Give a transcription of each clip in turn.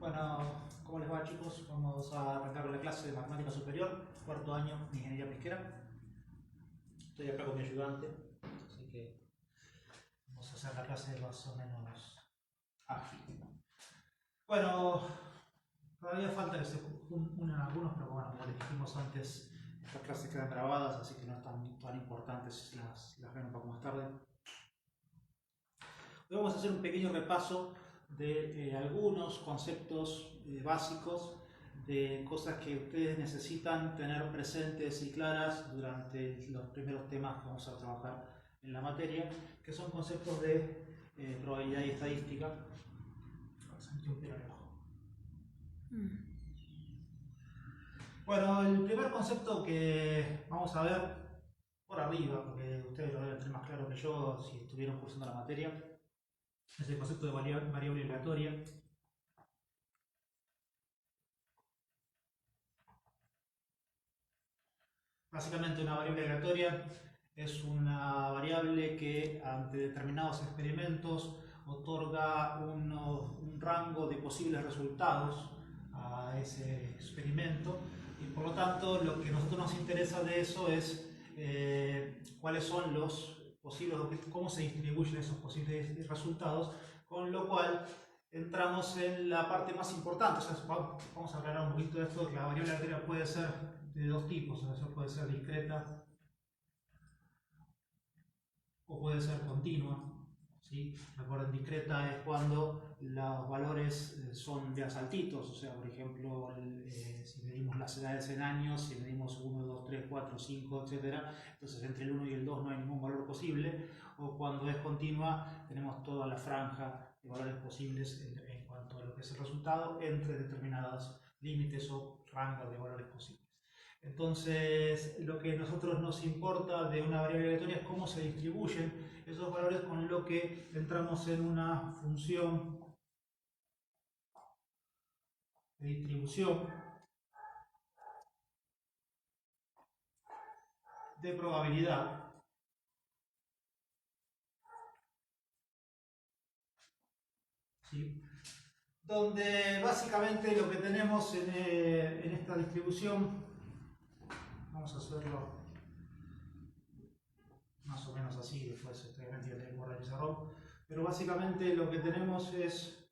Bueno, ¿cómo les va, chicos? Vamos a arrancar con la clase de Matemática Superior, cuarto año de Ingeniería Pesquera. Estoy acá con mi ayudante, así que vamos a hacer la clase más o menos ágil. Bueno, todavía falta que se unan algunos, pero bueno, como les dijimos antes, estas clases quedan grabadas, así que no están tan importantes si las ven un poco más tarde. Hoy vamos a hacer un pequeño repaso de algunos conceptos básicos de cosas que ustedes necesitan tener presentes y claras durante los primeros temas que vamos a trabajar en la materia, que son conceptos de probabilidad y estadística. Bueno, el primer concepto que vamos a ver por arriba, porque ustedes lo deben tener más claro que yo si estuvieron cursando la materia, es el concepto de variable aleatoria. Básicamente una variable aleatoria es una variable que ante determinados experimentos otorga un rango de posibles resultados a ese experimento y por lo tanto lo que a nosotros nos interesa de eso es cuáles son los posibles, cómo se distribuyen esos posibles resultados, con lo cual entramos en la parte más importante. O sea, vamos a aclarar un poquito de esto, que la variable aleatoria puede ser de dos tipos, o sea, puede ser discreta o puede ser continua. ¿Sí? Recuerden, discreta es cuando los valores son de a saltitos, o sea, por ejemplo, si medimos las edades en años, si medimos 1, 2, 3, 4, 5, etc., entonces entre el 1 y el 2 no hay ningún valor posible, o cuando es continua tenemos toda la franja de valores posibles en cuanto a lo que es el resultado entre determinados límites o rangos de valores posibles. Entonces, lo que a nosotros nos importa de una variable aleatoria es cómo se distribuyen esos valores, con lo que entramos en una función de distribución de probabilidad. ¿Sí? Donde básicamente lo que tenemos en esta distribución, vamos a hacerlo más o menos así, después obviamente ya tengo que guardar el pizarrón, pero básicamente lo que tenemos es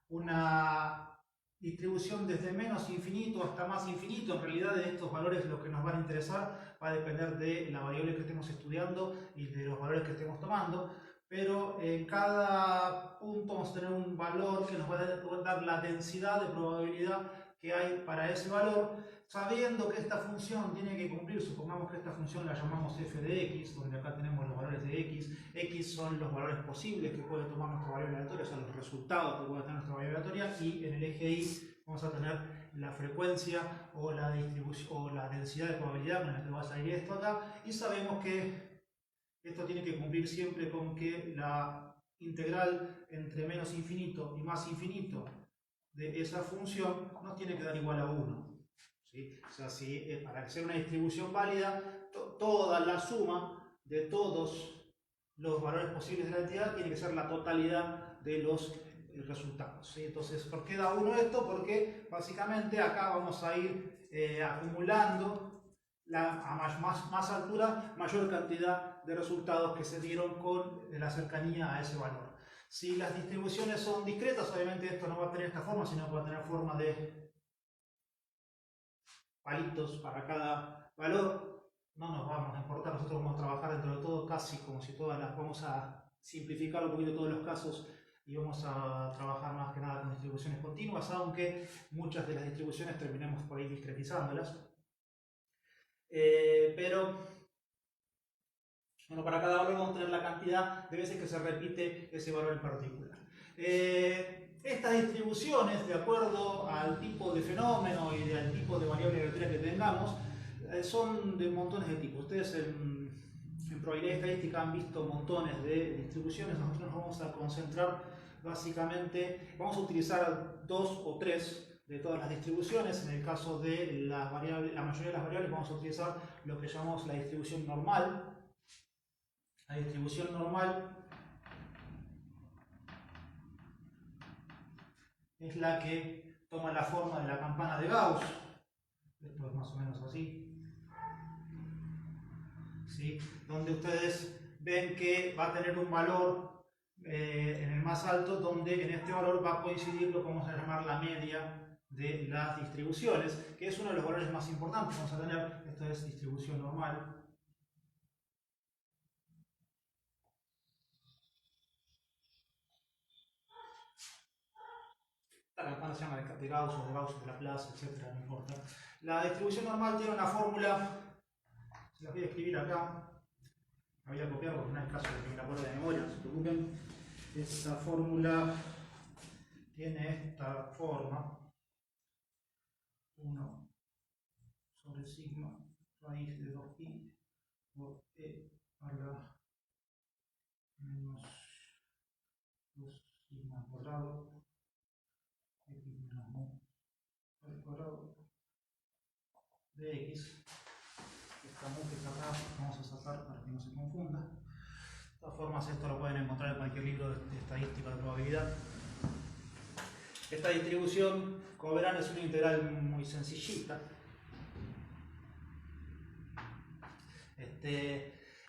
una distribución desde menos infinito hasta más infinito. En realidad de estos valores lo que nos van a interesar va a depender de la variable que estemos estudiando y de los valores que estemos tomando, pero en cada punto vamos a tener un valor que nos va a dar la densidad de probabilidad que hay para ese valor, sabiendo que esta función tiene que cumplir. Supongamos que esta función la llamamos f de x, donde acá tenemos los valores de x son los valores posibles que puede tomar nuestra variable aleatoria, son los resultados que puede tener nuestra variable aleatoria, y en el eje y vamos a tener la frecuencia o la distribución o la densidad de probabilidad con la que va a salir esto acá, y sabemos que esto tiene que cumplir siempre con que la integral entre menos infinito y más infinito de esa función nos tiene que dar igual a 1. ¿Sí? O sea, para que sea una distribución válida, toda la suma de todos los valores posibles de la entidad tiene que ser la totalidad de los resultados. ¿Sí? Entonces, ¿por qué da 1 esto? Porque básicamente acá vamos a ir acumulando a más altura, mayor cantidad de resultados que se dieron con la cercanía a ese valor. Si las distribuciones son discretas, obviamente esto no va a tener esta forma, sino que va a tener forma de palitos para cada valor. No nos vamos a importar, nosotros vamos a trabajar dentro de todo casi como si todas las, vamos a simplificar un poquito todos los casos y vamos a trabajar más que nada con distribuciones continuas, aunque muchas de las distribuciones terminemos por ahí discretizándolas. Pero bueno, para cada valor vamos a tener la cantidad de veces que se repite ese valor en particular. Estas distribuciones, de acuerdo al tipo de fenómeno y al tipo de variable aleatoria que tengamos, son de montones de tipos. Ustedes en probabilidad estadística han visto montones de distribuciones. Nosotros nos vamos a concentrar básicamente, vamos a utilizar 2 o 3 de todas las distribuciones. En el caso de la mayoría de las variables vamos a utilizar lo que llamamos la distribución normal. La distribución normal es la que toma la forma de la campana de Gauss. Esto es más o menos así, ¿sí? Donde ustedes ven que va a tener un valor en el más alto, donde en este valor va a coincidir lo que vamos a llamar la media de las distribuciones, que es uno de los valores más importantes. Vamos a tener, esto es distribución normal. La campana se llama de Gauss o de Gauss de Laplace, etc. No importa. La distribución normal tiene una fórmula, se las voy a escribir acá. La voy a copiar porque no es caso de que me la acuerde de memoria, no se preocupen. Esa fórmula tiene esta forma: 1 sobre sigma raíz de 2pi por e a la menos 2 sigma al cuadrado x menos mu al cuadrado de x. Esta mu que está acá vamos a sacar para que no se confunda. De todas formas, esto lo pueden encontrar en cualquier libro de estadística de probabilidad. Esta distribución, como verán, es una integral muy sencillita.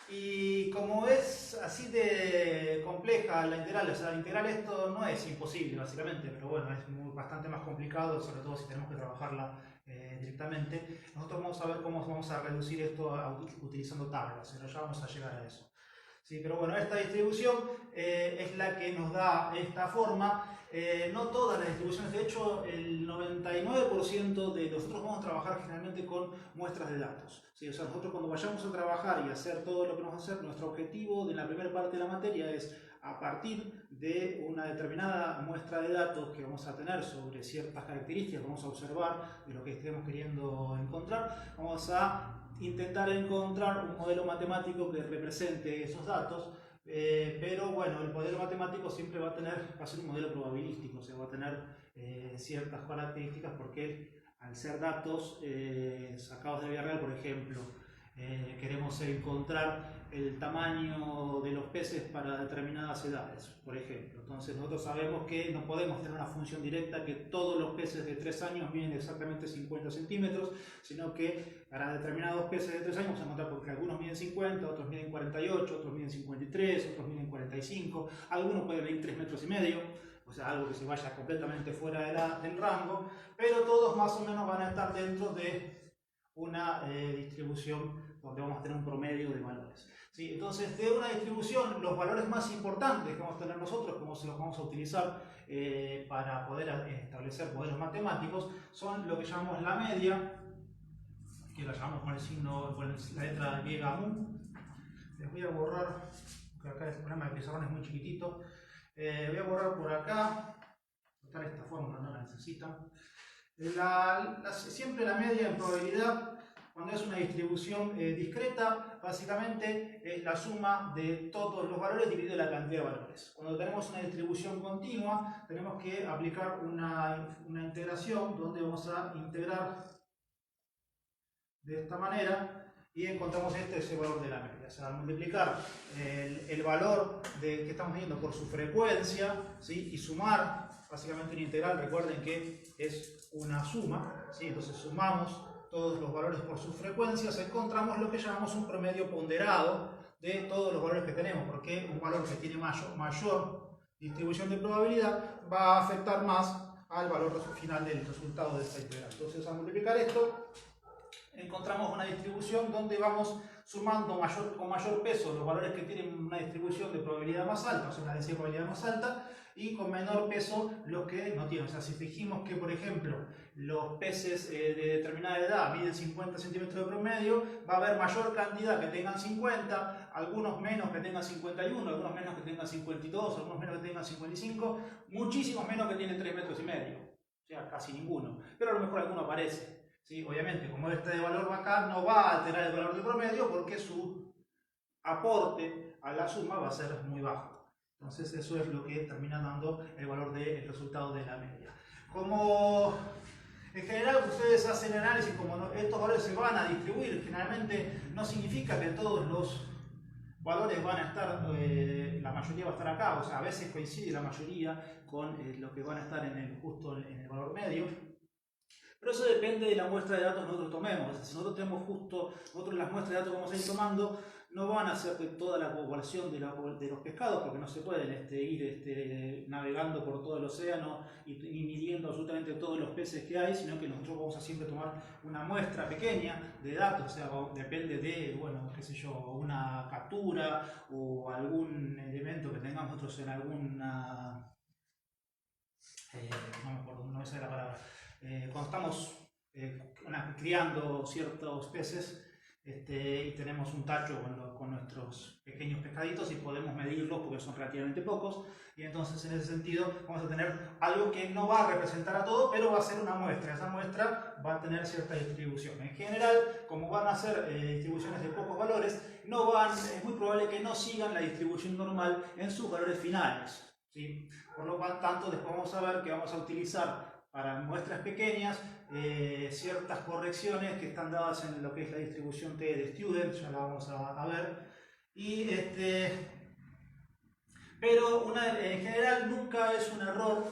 Y como es así de compleja la integral, o sea, la integral esto no es imposible básicamente, pero bueno, es bastante más complicado, sobre todo si tenemos que trabajarla directamente. Nosotros vamos a ver cómo vamos a reducir esto utilizando tablas, pero ya vamos a llegar a eso. Sí, pero bueno, esta distribución es la que nos da esta forma. No todas las distribuciones, de hecho el 99% de nosotros vamos a trabajar generalmente con muestras de datos. ¿Sí? O sea, nosotros cuando vayamos a trabajar y hacer todo lo que vamos a hacer, nuestro objetivo de la primera parte de la materia es, a partir de una determinada muestra de datos que vamos a tener sobre ciertas características que vamos a observar de lo que estemos queriendo encontrar, vamos a intentar encontrar un modelo matemático que represente esos datos. Pero bueno, el modelo matemático siempre va a ser un modelo probabilístico, o sea, va a tener ciertas características porque al ser datos sacados de la vida real, por ejemplo, queremos encontrar el tamaño de los peces para determinadas edades, por ejemplo. Entonces nosotros sabemos que no podemos tener una función directa que todos los peces de 3 años miden exactamente 50 centímetros, sino que para determinados peces de 3 años vamos a encontrar porque algunos miden 50, otros miden 48, otros miden 53, otros miden 45, algunos pueden medir 3 metros y medio, o sea, algo que se vaya completamente fuera del rango, pero todos más o menos van a estar dentro de una distribución donde vamos a tener un promedio de valores. ¿Sí? Entonces, de una distribución, los valores más importantes que vamos a tener nosotros, como se los vamos a utilizar para poder establecer modelos matemáticos, son lo que llamamos la media, que la llamamos con el signo, con la letra griega mu. Les voy a borrar, porque acá el programa de pizarrón es muy chiquitito. Voy a borrar por acá, total esta fórmula no la necesitan. Siempre la media en probabilidad, cuando es una distribución discreta, básicamente es la suma de todos los valores dividido la cantidad de valores. Cuando tenemos una distribución continua, tenemos que aplicar una integración donde vamos a integrar de esta manera y encontramos ese valor de la media. O sea, al multiplicar el valor que estamos viendo por su frecuencia, ¿sí? Y sumar, básicamente una integral, recuerden que es una suma, ¿sí? Entonces sumamos todos los valores por sus frecuencias, encontramos lo que llamamos un promedio ponderado de todos los valores que tenemos, porque un valor que tiene mayor distribución de probabilidad va a afectar más al valor final del resultado de esta integral. Entonces, al multiplicar esto, encontramos una distribución donde vamos sumando con mayor peso los valores que tienen una distribución de probabilidad más alta, o sea, una densidad de probabilidad más alta, y con menor peso los que no tienen. O sea, si fijamos que, por ejemplo, los peces de determinada edad miden 50 centímetros de promedio, va a haber mayor cantidad que tengan 50, algunos menos que tengan 51, algunos menos que tengan 52, algunos menos que tengan 55, muchísimos menos que tienen 3 metros y medio, o sea, casi ninguno, pero a lo mejor alguno aparece. ¿Sí? Obviamente, como este valor acá no va a alterar el valor del promedio porque su aporte a la suma va a ser muy bajo. Entonces eso es lo que termina dando el valor del resultado de la media. Como en general ustedes hacen análisis, como estos valores se van a distribuir, generalmente no significa que todos los valores van a estar, la mayoría va a estar acá, o sea, a veces coincide la mayoría con lo que van a estar justo en el valor medio. Pero eso depende de la muestra de datos que nosotros tomemos. O sea, si nosotros tenemos nosotros las muestras de datos que vamos a ir tomando, no van a ser de toda la población de los pescados, porque no se pueden ir navegando por todo el océano y midiendo absolutamente todos los peces que hay, sino que nosotros vamos a siempre tomar una muestra pequeña de datos, o sea, depende de, bueno, qué sé yo, una captura o algún elemento que tengamos nosotros en alguna... no me acuerdo, no me sale la palabra. Cuando estamos criando ciertos peces y tenemos un tacho con nuestros pequeños pescaditos y podemos medirlos porque son relativamente pocos, y entonces en ese sentido vamos a tener algo que no va a representar a todo, pero va a ser una muestra. Esa muestra va a tener cierta distribución. En general, como van a ser distribuciones de pocos valores, es muy probable que no sigan la distribución normal en sus valores finales, ¿sí? Por lo tanto, después vamos a ver que vamos a utilizar para muestras pequeñas ciertas correcciones que están dadas en lo que es la distribución T de student, ya la vamos a ver. Pero en general nunca es un error,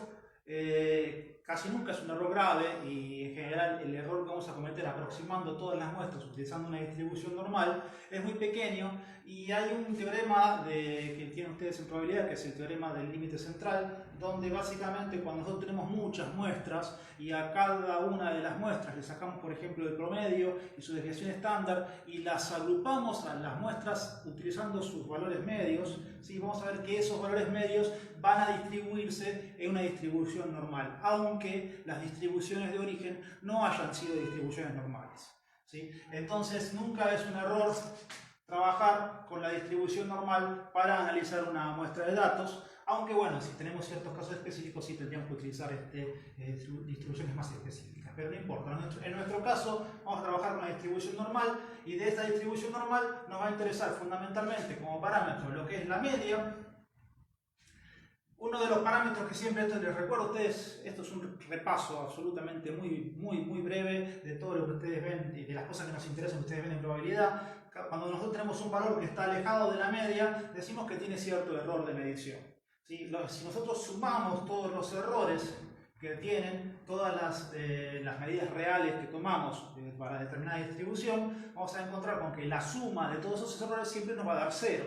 casi nunca es un error grave, y en general el error que vamos a cometer aproximando todas las muestras utilizando una distribución normal es muy pequeño. Y hay un teorema que tienen ustedes en probabilidad, que es el teorema del límite central, donde básicamente cuando nosotros tenemos muchas muestras y a cada una de las muestras le sacamos, por ejemplo, el promedio y su desviación estándar y las agrupamos a las muestras utilizando sus valores medios, ¿sí? Vamos a ver que esos valores medios van a distribuirse en una distribución normal, aunque las distribuciones de origen no hayan sido distribuciones normales, ¿sí? Entonces nunca es un error trabajar con la distribución normal para analizar una muestra de datos, aunque bueno, si tenemos ciertos casos específicos sí tendríamos que utilizar distribuciones más específicas, pero no importa. En nuestro caso vamos a trabajar con la distribución normal, y de esta distribución normal nos va a interesar fundamentalmente como parámetro lo que es la media. Uno de los parámetros que siempre, esto les recuerdo a ustedes, esto es un repaso absolutamente muy breve de todo lo que ustedes ven y de las cosas que nos interesan que ustedes ven en probabilidad. Cuando nosotros tenemos un valor que está alejado de la media, decimos que tiene cierto error de medición, ¿sí? Si nosotros sumamos todos los errores que tienen todas las medidas reales que tomamos para determinada distribución, vamos a encontrar con que la suma de todos esos errores siempre nos va a dar 0.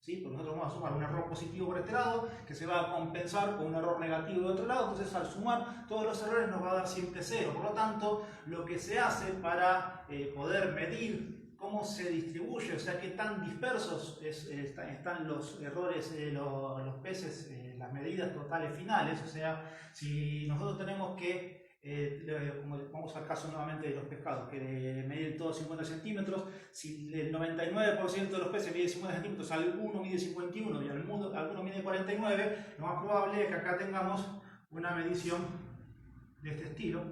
¿Sí? Porque nosotros vamos a sumar un error positivo por este lado, que se va a compensar con un error negativo de otro lado, entonces al sumar todos los errores nos va a dar siempre 0. Por lo tanto, lo que se hace para poder medir cómo se distribuye, o sea, qué tan dispersos están los errores de los peces, las medidas totales finales, o sea, si nosotros tenemos que vamos al caso nuevamente de los pescados, que miden todos 50 centímetros, si el 99% de los peces mide 50 centímetros, alguno mide 51 y alguno mide 49, lo más probable es que acá tengamos una medición de este estilo,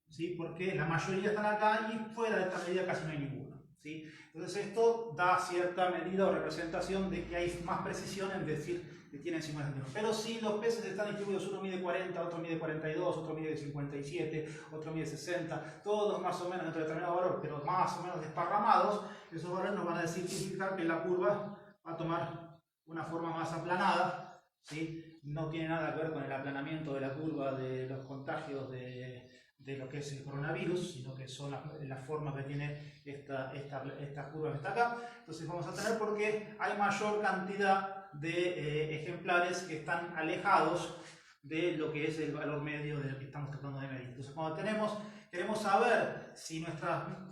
¿sí? Porque la mayoría están acá y fuera de esta medida casi no hay ninguno, ¿sí? Entonces esto da cierta medida o representación de que hay más precisión en decir que tienen 50 centímetros. Pero si los peces están distribuidos, uno mide 40, otro mide 42, otro mide 57, otro mide 60, todos más o menos dentro de determinado valor, pero más o menos desparramados, esos valores nos van a significar que la curva va a tomar una forma más aplanada, ¿sí? No tiene nada que ver con el aplanamiento de la curva de los contagios de lo que es el coronavirus, sino que son las formas que tiene esta curva que está acá. Entonces vamos a tener, porque hay mayor cantidad de ejemplares que están alejados de lo que es el valor medio de lo que estamos tratando de medir. Entonces cuando queremos saber si nuestra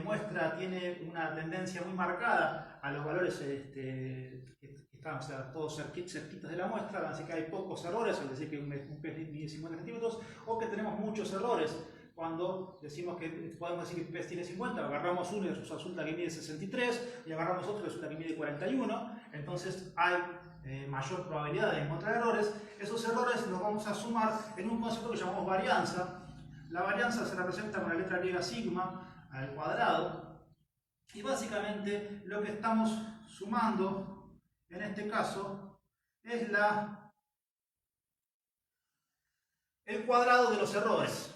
muestra tiene una tendencia muy marcada a los valores que están, o sea, todos cerquitas de la muestra, así que hay pocos errores, es decir, que un pez mide 50 centímetros, o que tenemos muchos errores cuando decimos que podemos decir que el pez tiene 50, agarramos uno y resulta que mide 63, y agarramos otro y resulta que mide 41, entonces hay mayor probabilidad de encontrar errores. Esos errores los vamos a sumar en un concepto que llamamos varianza. La varianza se representa con la letra griega sigma al cuadrado, y básicamente lo que estamos sumando en este caso es el cuadrado de los errores,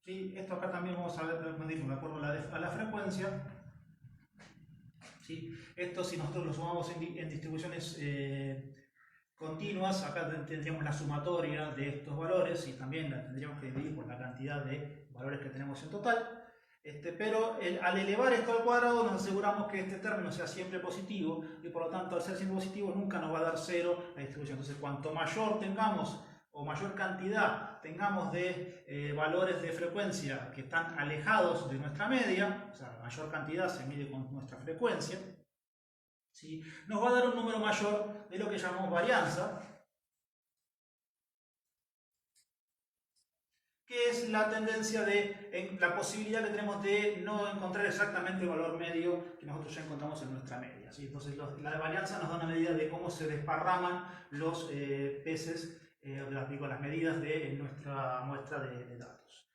¿sí? Esto acá también vamos a medirlo de acuerdo a la frecuencia, ¿sí? Esto, si nosotros lo sumamos en distribuciones continuas, acá tendríamos la sumatoria de estos valores y también la tendríamos que dividir por la cantidad de valores que tenemos en total. Pero al elevar esto al cuadrado nos aseguramos que este término sea siempre positivo y por lo tanto al ser siempre positivo nunca nos va a dar 0 la distribución. Entonces cuanto mayor tengamos o mayor cantidad tengamos de valores de frecuencia que están alejados de nuestra media, o sea, mayor cantidad se mide con nuestra frecuencia, ¿sí? Nos va a dar un número mayor de lo que llamamos varianza, que es la tendencia la posibilidad que tenemos de no encontrar exactamente el valor medio que nosotros ya encontramos en nuestra media, ¿sí? Entonces la varianza nos da una medida de cómo se desparraman los peces, las medidas de nuestra muestra de datos.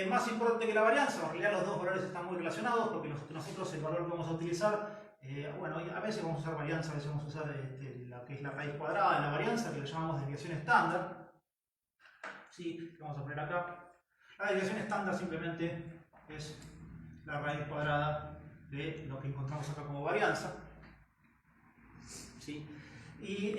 Más importante que la varianza, en realidad los dos valores están muy relacionados porque nosotros el valor que vamos a utilizar, bueno, a veces vamos a usar varianza, a veces vamos a usar lo que es la raíz cuadrada de la varianza, que lo llamamos desviación estándar. Sí, vamos a poner acá. La desviación estándar simplemente es la raíz cuadrada de lo que encontramos acá como varianza. ¿Sí? Y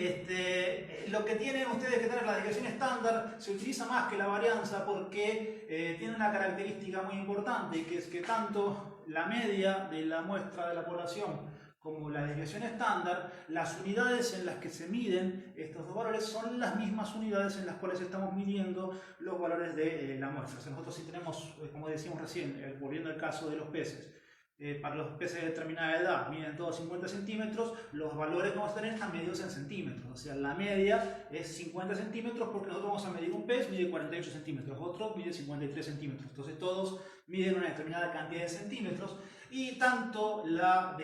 lo que tienen ustedes que tener la desviación estándar se utiliza más que la varianza porque tiene una característica muy importante, que es que tanto la media de la muestra de la población como la desviación estándar, las unidades en las que se miden estos dos valores son las mismas unidades en las cuales estamos midiendo los valores de la muestra. O sea, nosotros si tenemos, como decíamos recién, volviendo al caso de los peces, para los peces de determinada edad miden todos 50 centímetros, los valores que vamos a tener están medidos en centímetros. O sea, la media es 50 centímetros porque nosotros vamos a medir un pez, mide 48 centímetros, otro mide 53 centímetros. Entonces todos miden una determinada cantidad de centímetros y tanto la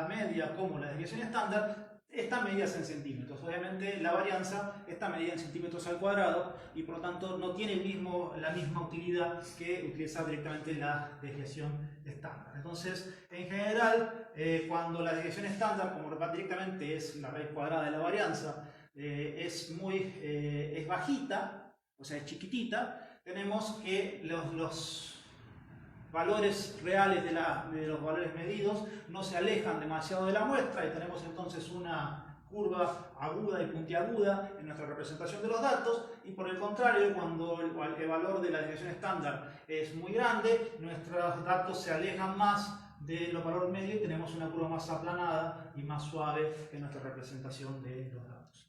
media como la desviación estándar están medidas en centímetros. Obviamente la varianza está medida en centímetros al cuadrado y por lo tanto no tiene la misma utilidad que utilizar directamente la desviación estándar. Entonces, en general, cuando la desviación estándar, como directamente es la raíz cuadrada de la varianza, es bajita, o sea, es chiquitita, tenemos que los valores reales de los valores medidos no se alejan demasiado de la muestra y tenemos entonces una curva aguda y puntiaguda en nuestra representación de los datos, y por el contrario, cuando el valor de la desviación estándar es muy grande, nuestros datos se alejan más de los valores medios y tenemos una curva más aplanada y más suave en nuestra representación de los datos.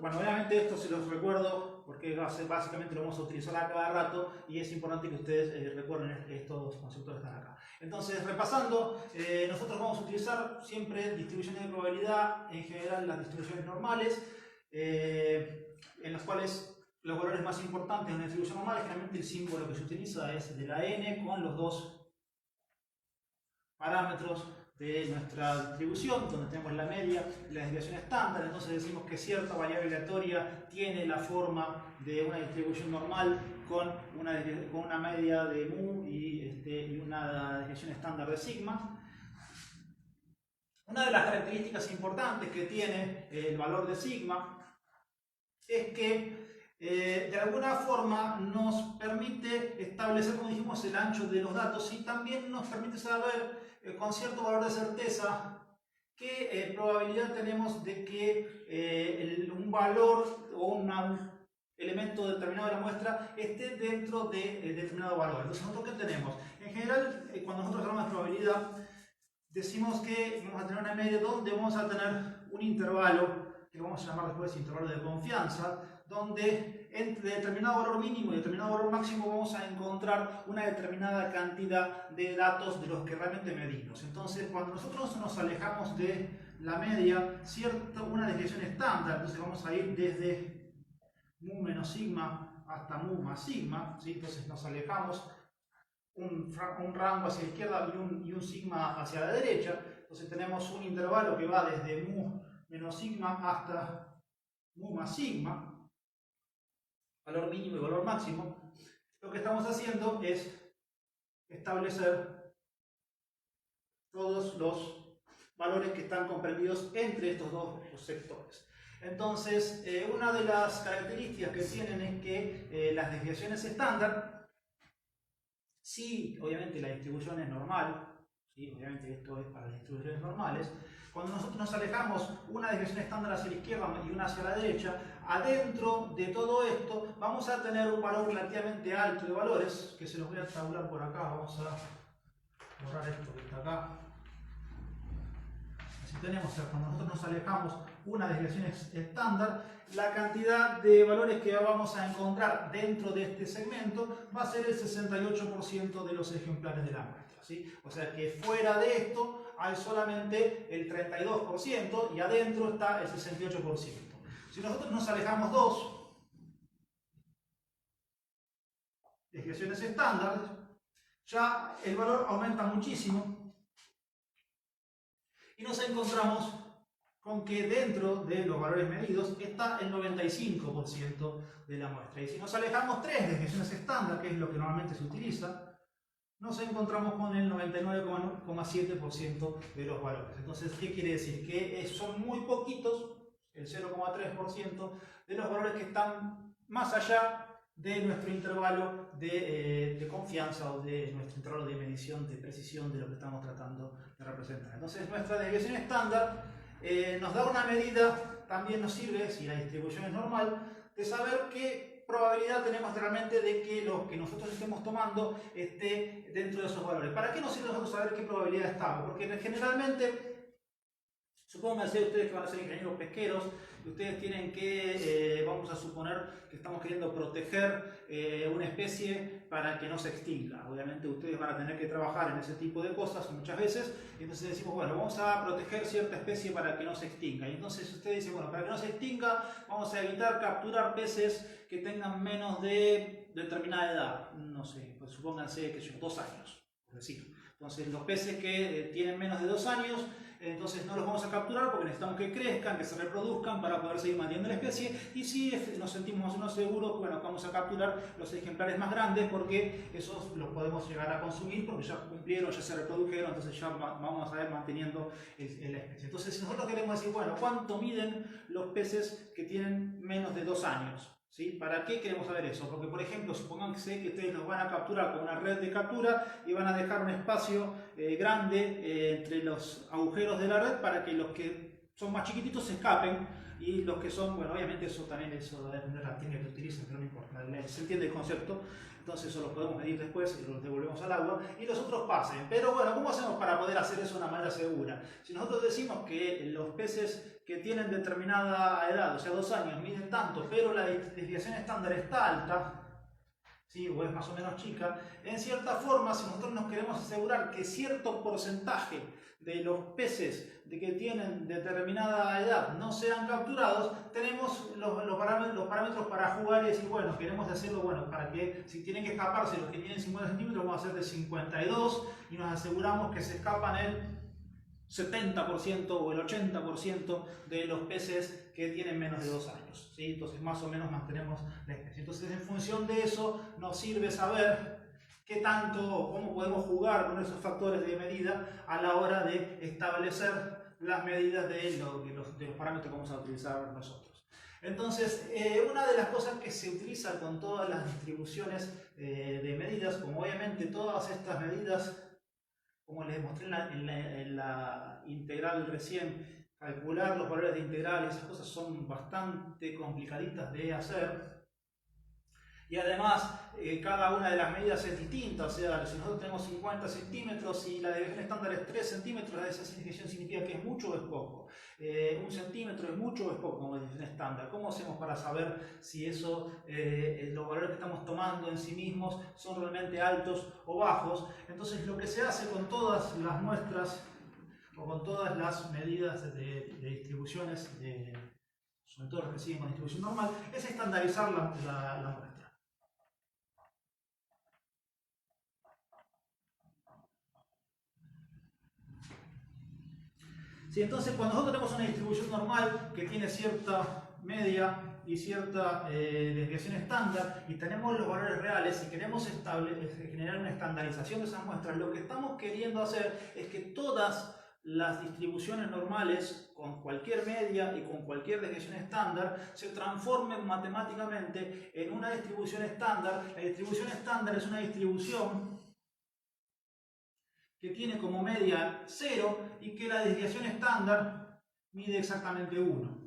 Bueno, obviamente esto se los recuerdo porque básicamente lo vamos a utilizar a cada rato y es importante que ustedes recuerden estos conceptos que están acá. Entonces, repasando, nosotros vamos a utilizar siempre distribuciones de probabilidad, en general las distribuciones normales, en las cuales los valores más importantes de una distribución normal, generalmente el símbolo que se utiliza es de la n con los dos parámetros de nuestra distribución, donde tenemos la media y la desviación estándar. Entonces decimos que cierta variable aleatoria tiene la forma de una distribución normal con una media de mu y una desviación estándar de sigma. Una de las características importantes que tiene el valor de sigma es que de alguna forma nos permite establecer, como dijimos, el ancho de los datos y también nos permite saber con cierto valor de certeza qué probabilidad tenemos de que un valor o un elemento determinado de la muestra esté dentro de determinado valor. Entonces, ¿nosotros qué tenemos? En general, cuando nosotros hablamos de probabilidad, decimos que vamos a tener una media donde vamos a tener un intervalo, que lo vamos a llamar después intervalo de confianza, donde entre determinado valor mínimo y determinado valor máximo vamos a encontrar una determinada cantidad de datos de los que realmente medimos. Entonces, cuando nosotros nos alejamos de la media, una desviación estándar, entonces vamos a ir desde mu menos sigma hasta mu más sigma, ¿sí? Entonces nos alejamos un rango hacia la izquierda y un sigma hacia la derecha. Entonces tenemos un intervalo que va desde mu menos sigma hasta mu más sigma, valor mínimo y valor máximo. Lo que estamos haciendo es establecer todos los valores que están comprendidos entre estos dos sectores. Entonces, una de las características que tienen es que las desviaciones estándar Si obviamente la distribución es normal, ¿sí? Obviamente esto es para las distribuciones normales, cuando nosotros nos alejamos una desviación estándar hacia la izquierda y una hacia la derecha, adentro de todo esto vamos a tener un valor relativamente alto de valores, que se los voy a tabular por acá. Vamos a borrar esto que está acá. Así tenemos, cuando nosotros nos alejamos una desviación estándar, la cantidad de valores que vamos a encontrar dentro de este segmento va a ser el 68% de los ejemplares de la muestra, ¿sí? O sea que fuera de esto hay solamente el 32% y adentro está el 68%. Si nosotros nos alejamos dos desviaciones estándares, ya el valor aumenta muchísimo y nos encontramos con que dentro de los valores medidos está el 95% de la muestra. Y si nos alejamos tres desviaciones estándar, que es lo que normalmente se utiliza, nos encontramos con el 99,7% de los valores. Entonces, ¿qué quiere decir? Que son muy poquitos, el 0,3% de los valores que están más allá de nuestro intervalo de confianza o de nuestro intervalo de medición, de precisión de lo que estamos tratando de representar. Entonces, nuestra desviación estándar nos da una medida, también nos sirve, si la distribución es normal, de saber qué probabilidad tenemos realmente de que lo que nosotros estemos tomando esté dentro de esos valores. ¿Para qué nos sirve a nosotros saber qué probabilidad estamos? Porque generalmente, supongan ustedes que van a ser ingenieros pesqueros y ustedes tienen que, vamos a suponer que estamos queriendo proteger una especie para que no se extinga. Obviamente ustedes van a tener que trabajar en ese tipo de cosas muchas veces, y entonces decimos, bueno, vamos a proteger cierta especie para que no se extinga. Y entonces ustedes dicen, bueno, para que no se extinga vamos a evitar capturar peces que tengan menos de determinada edad. No sé, pues supónganse que son 2 años, por decir. Entonces los peces que tienen menos de 2 años, entonces no los vamos a capturar porque necesitamos que crezcan, que se reproduzcan para poder seguir manteniendo la especie. Y si nos sentimos más o menos seguros, bueno, vamos a capturar los ejemplares más grandes porque esos los podemos llegar a consumir porque ya cumplieron, ya se reprodujeron, entonces ya vamos a ir manteniendo la especie. Entonces si nosotros queremos decir, bueno, ¿cuánto miden los peces que tienen menos de 2 años? ¿Sí? ¿Para qué queremos saber eso? Porque, por ejemplo, supónganse que ustedes los van a capturar con una red de captura y van a dejar un espacio grande entre los agujeros de la red para que los que son más chiquititos se escapen y los que son, bueno, obviamente eso también no es la técnica que utilizan, pero no importa, se entiende el concepto. Entonces eso lo podemos medir después y los devolvemos al agua y los otros pasen. Pero bueno, ¿cómo hacemos para poder hacer eso de una manera segura? Si nosotros decimos que los peces que tienen determinada edad, o sea 2 años, miden tanto, pero la desviación estándar está alta, ¿sí? O es más o menos chica, en cierta forma, si nosotros nos queremos asegurar que cierto porcentaje de los peces que tienen determinada edad no sean capturados, tenemos los parámetros para jugar y decir, bueno, queremos hacerlo, bueno, para que si tienen que escaparse los que tienen 50 centímetros, vamos a hacer de 52 y nos aseguramos que se escapan el 70% o el 80% de los peces que tienen menos de 2 años, ¿sí? Entonces más o menos mantenemos la especie. Entonces en función de eso nos sirve saber qué tanto o cómo podemos jugar con esos factores de medida a la hora de establecer las medidas de los parámetros que vamos a utilizar nosotros. Entonces, una de las cosas que se utiliza con todas las distribuciones de medidas, como obviamente todas estas medidas, como les mostré en la integral recién, calcular los valores de integral y esas cosas son bastante complicaditas de hacer. Y además, cada una de las medidas es distinta, o sea, si nosotros tenemos 50 centímetros y la desviación estándar es 3 centímetros, esa desviación significa que es mucho o es poco. 1 centímetro es mucho o es poco como desviación estándar. ¿Cómo hacemos para saber si eso, los valores que estamos tomando en sí mismos son realmente altos o bajos? Entonces, lo que se hace con todas las muestras o con todas las medidas de distribuciones, sobre todo las que siguen con distribución normal, es estandarizar la muestra. Sí, entonces, cuando nosotros tenemos una distribución normal que tiene cierta media y cierta desviación estándar y tenemos los valores reales y queremos generar una estandarización de esas muestras, lo que estamos queriendo hacer es que todas las distribuciones normales con cualquier media y con cualquier desviación estándar se transformen matemáticamente en una distribución estándar. La distribución estándar es una distribución que tiene como media 0 y que la desviación estándar mide exactamente 1.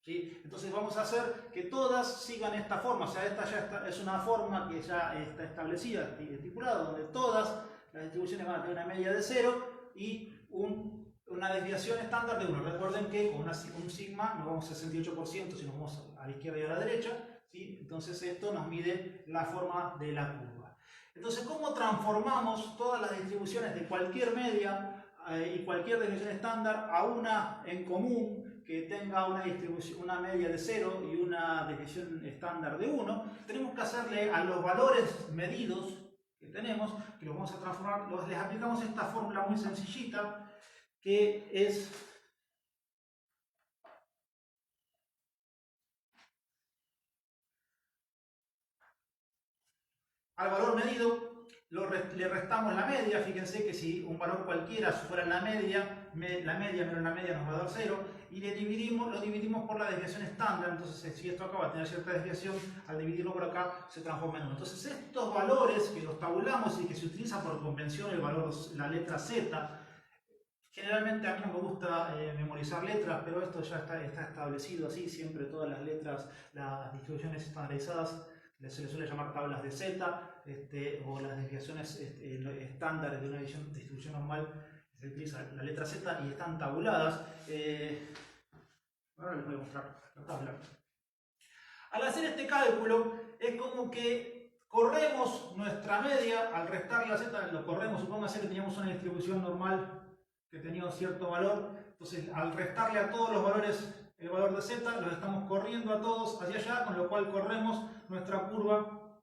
¿Sí? Entonces vamos a hacer que todas sigan esta forma, o sea, esta ya es una forma que ya está establecida, estipulada, donde todas las distribuciones van a tener una media de 0 y una desviación estándar de 1. Recuerden que con un sigma nos vamos a 68% si nos vamos a la izquierda y a la derecha, ¿sí? Entonces esto nos mide la forma de la curva. Entonces, ¿cómo transformamos todas las distribuciones de cualquier media y cualquier desviación estándar a una en común que tenga una distribución, una media de 0 y una desviación estándar de 1? Tenemos que hacerle a los valores medidos que tenemos, que los vamos a transformar, les aplicamos esta fórmula muy sencillita, que es al valor medido le restamos la media. Fíjense que si un valor cualquiera fuera la media menos la media nos va a dar 0, y lo dividimos por la desviación estándar. Entonces, si esto acá va a tener cierta desviación, al dividirlo por acá se transforma en 1. Entonces, estos valores que los tabulamos y que se utiliza por convención la letra Z, generalmente a mí no me gusta memorizar letras, pero esto ya está establecido así, siempre todas las letras, las distribuciones estandarizadas, se les suele llamar tablas de Z, o las desviaciones estándares de una distribución normal, se utiliza la letra Z y están tabuladas. Ahora les voy a mostrar la tabla. Al hacer este cálculo, es como que corremos nuestra media, al restar la Z, lo corremos, supongamos que teníamos una distribución normal que tenía un cierto valor, entonces al restarle a todos los valores el valor de Z, los estamos corriendo a todos hacia allá, con lo cual corremos nuestra curva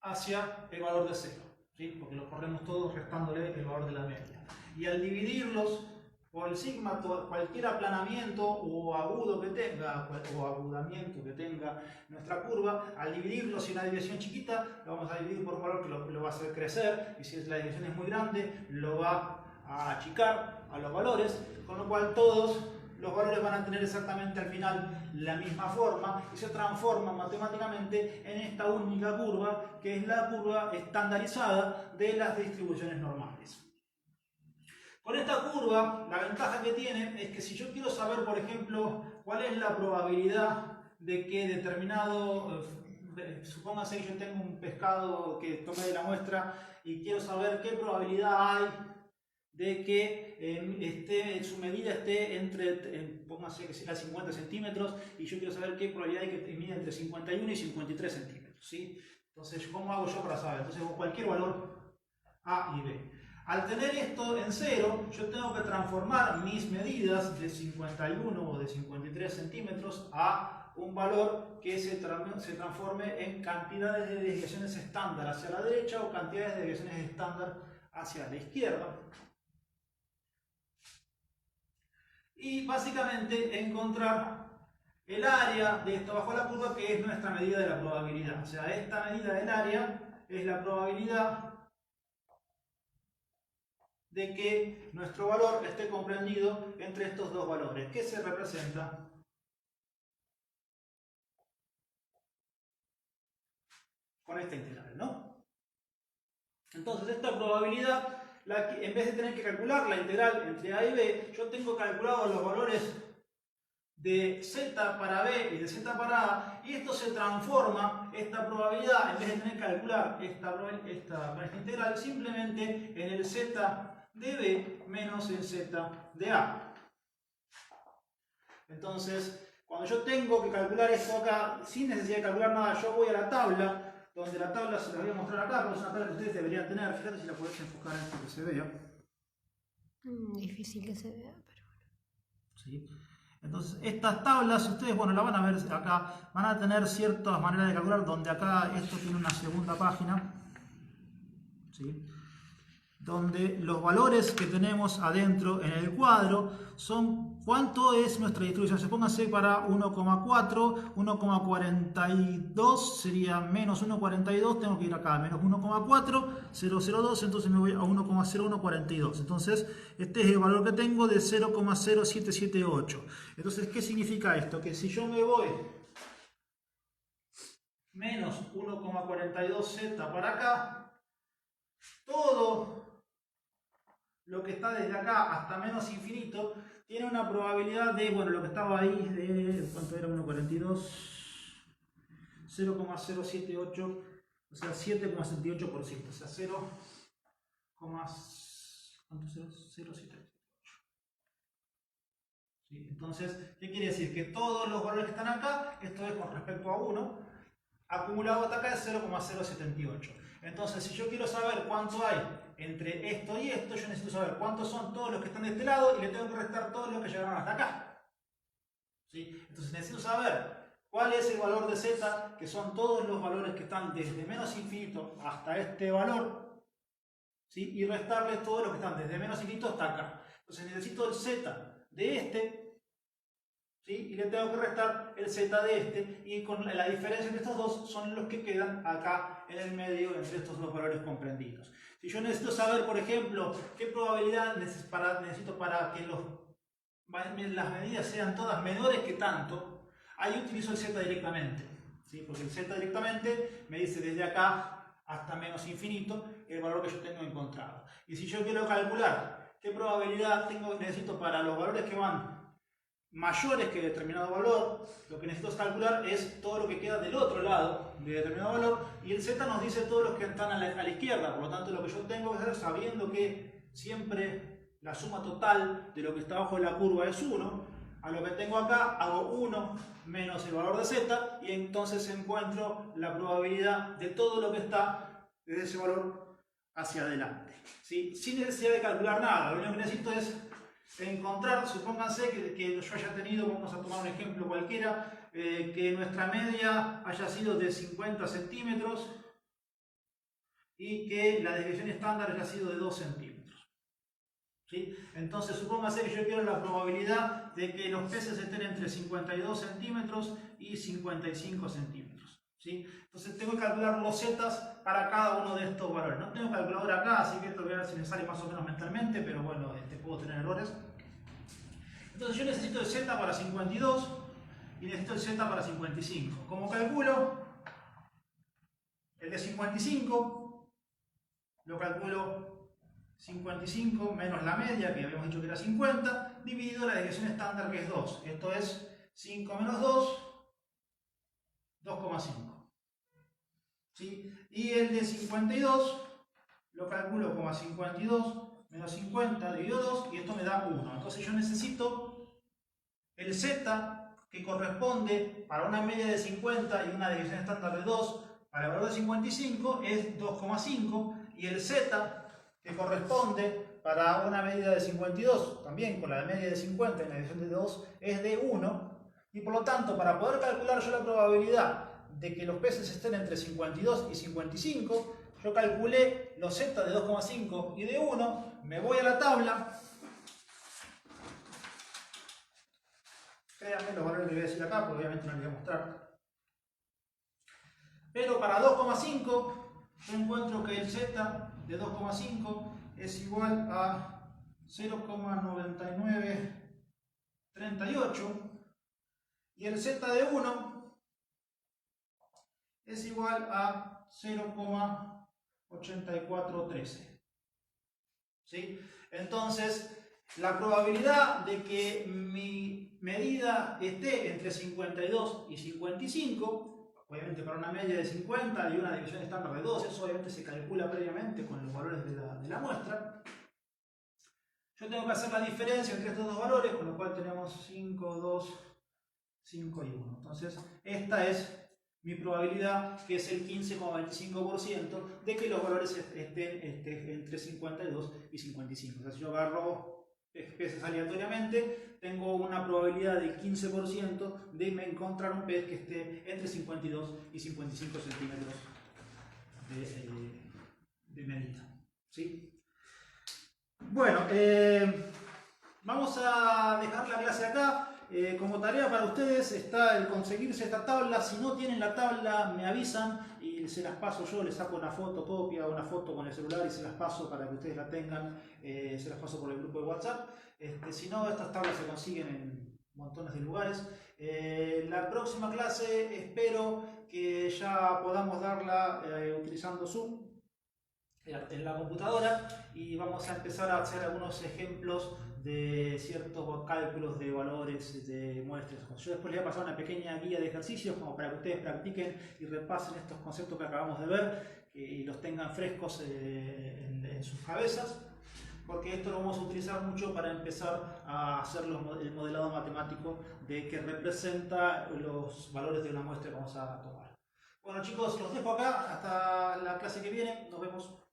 hacia el valor de 0, ¿sí? Porque los corremos todos restándole el valor de la media. Y al dividirlos por el sigma, cualquier aplanamiento o agudo que tenga, o agudamiento que tenga nuestra curva, al dividirlos, si una desviación chiquita, lo vamos a dividir por un valor que lo va a hacer crecer, y si la desviación es muy grande, lo va a achicar a los valores, con lo cual todos los valores van a tener exactamente al final la misma forma y se transforman matemáticamente en esta única curva, que es la curva estandarizada de las distribuciones normales. Con esta curva, la ventaja que tiene es que si yo quiero saber, por ejemplo, cuál es la probabilidad de que determinado, supóngase que yo tengo un pescado que tomé de la muestra y quiero saber qué probabilidad hay de que su medida esté póngase que sea 50 centímetros, y yo quiero saber qué probabilidad hay que mida entre 51 y 53 centímetros, ¿sí? Entonces, ¿cómo hago yo para saber? Entonces, cualquier valor A y B. Al tener esto en 0, yo tengo que transformar mis medidas de 51 o de 53 centímetros a un valor que se transforme en cantidades de desviaciones estándar hacia la derecha o cantidades de desviaciones estándar hacia la izquierda. Y básicamente encontrar el área de esto bajo la curva, que es nuestra medida de la probabilidad. O sea, esta medida del área es la probabilidad de que nuestro valor esté comprendido entre estos dos valores, que se representa con esta integral, ¿no? Entonces, esta probabilidad, en vez de tener que calcular la integral entre A y B, yo tengo calculado los valores de Z para B y de Z para A, y esto se transforma, esta probabilidad, en vez de tener que calcular esta integral, simplemente en el Z de B menos el Z de A. Entonces, cuando yo tengo que calcular esto acá, sin necesidad de calcular nada, yo voy a la tabla, donde la tabla se la voy a mostrar acá, pero es una tabla que ustedes deberían tener. Fíjate si la podés enfocar en esto que se vea. Difícil que se vea, pero bueno. ¿Sí? Entonces, estas tablas, ustedes, bueno, la van a ver acá, van a tener ciertas maneras de calcular, donde acá esto tiene una segunda página, ¿sí? Donde los valores que tenemos adentro en el cuadro son cuánto es nuestra distribución. Supóngase para 1,4, 1,42 sería menos 1,42, tengo que ir acá, menos 1,4, 0,02, entonces me voy a 1,0142. Entonces, este es el valor que tengo de 0,0778. Entonces, ¿qué significa esto? Que si yo me voy menos 1,42z para acá, todo lo que está desde acá hasta menos infinito tiene una probabilidad de, bueno, lo que estaba ahí, de, ¿cuánto era? 1,42, 0,078, o sea, 7,78%, o sea, 0, ¿cuánto es 0,078? ¿Sí? Entonces, ¿qué quiere decir? Que todos los valores que están acá, esto es con respecto a 1, acumulado hasta acá es 0,078. Entonces, si yo quiero saber cuánto hay entre esto y esto, yo necesito saber cuántos son todos los que están de este lado y le tengo que restar todos los que llegaron hasta acá. ¿Sí? Entonces, necesito saber cuál es el valor de z, que son todos los valores que están desde menos infinito hasta este valor, ¿sí? Y restarles todos los que están desde menos infinito hasta acá. Entonces, necesito el z de este, ¿sí? Y le tengo que restar el z de este, y con la diferencia entre estos dos son los que quedan acá en el medio entre estos dos valores comprendidos. Si yo necesito saber, por ejemplo, qué probabilidad necesito para que las medidas sean todas menores que tanto, ahí utilizo el z directamente, ¿sí? Porque el z directamente me dice desde acá hasta menos infinito el valor que yo tengo encontrado. Y si yo quiero calcular qué probabilidad necesito para los valores que van mayores que determinado valor, lo que necesito calcular es todo lo que queda del otro lado de determinado valor, y el z nos dice todos los que están a la izquierda. Por lo tanto, lo que yo tengo que hacer, sabiendo que siempre la suma total de lo que está abajo de la curva es 1, a lo que tengo acá hago 1 menos el valor de z, y entonces encuentro la probabilidad de todo lo que está desde ese valor hacia adelante, ¿sí? Sin necesidad de calcular nada. Lo único que necesito es encontrar, supónganse que yo haya tenido, vamos a tomar un ejemplo cualquiera, que nuestra media haya sido de 50 centímetros y que la desviación estándar haya sido de 2 centímetros. ¿Sí? Entonces, supónganse que yo quiero la probabilidad de que los peces estén entre 52 centímetros y 55 centímetros. ¿Sí? Entonces, tengo que calcular los zetas para cada uno de estos valores. No tengo calculadora acá, así que esto voy a ver si me sale más o menos mentalmente, pero bueno, puedo tener errores. Entonces, yo necesito el z para 52 y necesito el z para 55. ¿Cómo calculo? El de 55 lo calculo 55 menos la media, que habíamos dicho que era 50, dividido la desviación estándar, que es 2. Esto es 5 menos 2, 2,5. ¿Sí? Y el de 52 lo calculo como 52 menos 50 dividido 2, y esto me da 1. Entonces yo necesito el z, que corresponde para una media de 50 y una desviación estándar de 2, para el valor de 55 es 2,5, y el z, que corresponde para una medida de 52, también con la media de 50 y la desviación de 2, es de 1, y por lo tanto, para poder calcular yo la probabilidad de que los peces estén entre 52 y 55, yo calculé los z de 2,5 y de 1, me voy a la tabla. Créanme los valores que voy a decir acá, porque obviamente no les voy a mostrar. Pero para 2,5 yo encuentro que el z de 2,5 es igual a 0,9938, y el z de 1 es igual a 0,8413. ¿Sí? Entonces, la probabilidad de que mi medida esté entre 52 y 55, obviamente para una media de 50 y una división estándar de 2, eso obviamente se calcula previamente con los valores de la muestra. Yo tengo que hacer la diferencia entre estos dos valores, con lo cual tenemos 5, 2, 5 y 1. Entonces, esta es mi probabilidad, que es el 15,25% de que los valores estén entre 52 y 55. O sea, si yo agarro peces aleatoriamente, tengo una probabilidad del 15% de encontrar un pez que esté entre 52 y 55 centímetros de medida. ¿Sí? Bueno, vamos a dejar la clase acá. Como tarea para ustedes está el conseguirse esta tabla. Si no tienen la tabla, me avisan y se las paso yo. Les saco una fotocopia, una foto con el celular y se las paso para que ustedes la tengan. Se las paso por el grupo de WhatsApp. Si no, estas tablas se consiguen en montones de lugares. La próxima clase espero que ya podamos darla utilizando Zoom. en la computadora y vamos a empezar a hacer algunos ejemplos de ciertos cálculos de valores de muestras. Yo después les voy a pasar una pequeña guía de ejercicios como para que ustedes practiquen y repasen estos conceptos que acabamos de ver y los tengan frescos en sus cabezas, porque esto lo vamos a utilizar mucho para empezar a hacer el modelado matemático de que representa los valores de una muestra que vamos a tomar. Bueno chicos, los dejo acá, hasta la clase que viene, nos vemos.